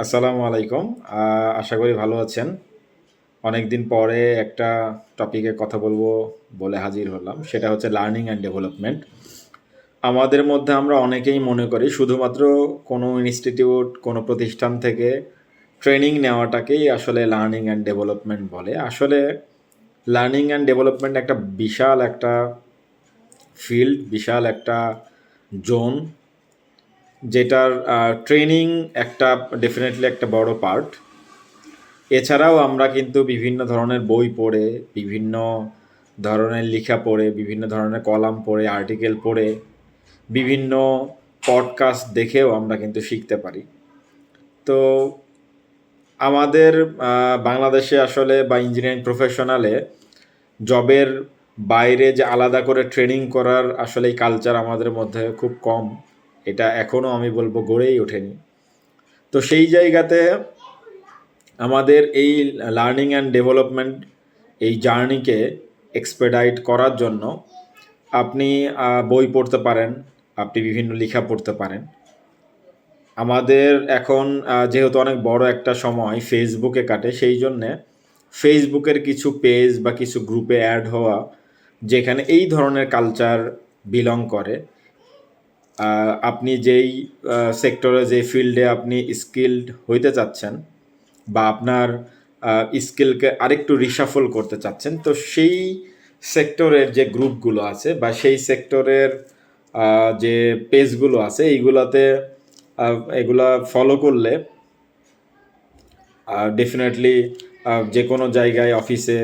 আসসালামু আলাইকুম। আশা করি ভালো আছেন। অনেকদিন পরে একটা টপিকে কথা বলবো বলে হাজির হলাম। সেটা হচ্ছে লার্নিং অ্যান্ড ডেভেলপমেন্ট। আমাদের মধ্যে আমরা অনেকেই মনে করি শুধুমাত্র কোনো ইনস্টিটিউট, কোনো প্রতিষ্ঠান থেকে ট্রেনিং নেওয়াটাকেই আসলে লার্নিং অ্যান্ড ডেভেলপমেন্ট বলে। আসলে লার্নিং অ্যান্ড ডেভেলপমেন্ট একটা বিশাল একটা ফিল্ড, বিশাল একটা জোন, যেটার ট্রেনিং একটা ডেফিনেটলি একটা বড় পার্ট। এছাড়াও আমরা কিন্তু বিভিন্ন ধরনের বই পড়ে, বিভিন্ন ধরনের লেখা পড়ে, বিভিন্ন ধরনের কলাম পড়ে, আর্টিকেল পড়ে, বিভিন্ন পডকাস্ট দেখেও আমরা কিন্তু শিখতে পারি। তো আমাদের বাংলাদেশে আসলে বা ইঞ্জিনিয়ারিং প্রফেশনালে জবের বাইরে যে আলাদা করে ট্রেনিং করার আসলে এই কালচার আমাদের মধ্যে খুব কম। এটা এখনও আমি বলবো গড়েই ওঠেনি। তো সেই জায়গাতে আমাদের এই লার্নিং অ্যান্ড ডেভেলপমেন্ট এই জার্নিকে এক্সপেডাইট করার জন্য আপনি বই পড়তে পারেন, আপনি বিভিন্ন লেখা পড়তে পারেন। আমাদের এখন যেহেতু অনেক বড় একটা সময় ফেসবুকে কাটে, সেই জন্যে ফেসবুকের কিছু পেজ বা কিছু গ্রুপে অ্যাড হওয়া, যেখানে এই ধরনের কালচার বিলং করে। আপনি যেই সেক্টরে, যে ফিল্ডে আপনি স্কিলড হইতে চাচ্ছেন বা আপনার স্কিলকে আরেকটু রিশাফল করতে চাচ্ছেন, তো সেই সেক্টরের যে গ্রুপগুলো আছে বা সেই সেক্টরের যে পেজগুলো আছে, এইগুলাতে এগুলা ফলো করলে ডেফিনেটলি যে কোনো জায়গায়, অফিসে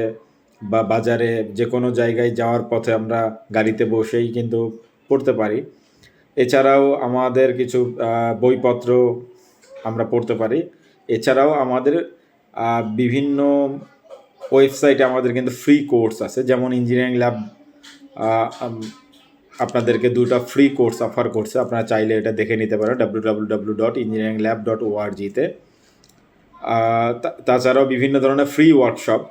বা বাজারে, যে কোনো জায়গায় যাওয়ার পথে আমরা গাড়িতে বসেই কিন্তু পড়তে পারি। এছাড়াও আমাদের কিছু বইপত্র আমরা পড়তে পারি। এছাড়াও আমাদের বিভিন্ন ওয়েবসাইটে আমাদের কিন্তু ফ্রি কোর্স আছে, যেমন ইঞ্জিনিয়ারিং ল্যাব আপনাদেরকে 2টা ফ্রি কোর্স অফার করছে। আপনারা চাইলে এটা দেখে নিতে পারেন www.engineeringlab.org-তে। তাছাড়াও বিভিন্ন ধরনের ফ্রি ওয়ার্কশপ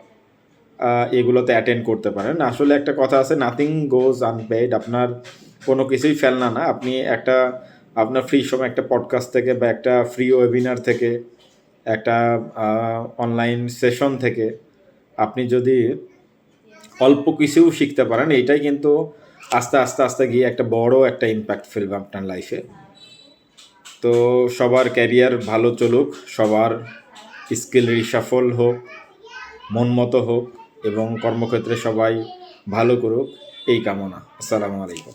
এগুলোতে অ্যাটেন্ড করতে পারেন। আসলে একটা কথা আছে, নাথিং গোজ আনপেইড। আপনার কোনো কিছুই ফেলনা না। আপনি আপনার ফ্রি সময় একটা পডকাস্ট থেকে বা একটা ফ্রি ওয়েবিনার থেকে, একটা অনলাইন সেশন থেকে আপনি যদি অল্প কিছুও শিখতে পারেন, এইটাই কিন্তু আস্তে আস্তে আস্তে গিয়ে একটা বড় একটা ইম্প্যাক্ট ফেলবে আপনার লাইফে। তো সবার ক্যারিয়ার ভালো চলুক, সবার স্কিল রিশাফল হোক, মন মতো হোক এবং কর্মক্ষেত্রে সবাই ভালো করুক, এই কামনা। আসসালামু আলাইকুম।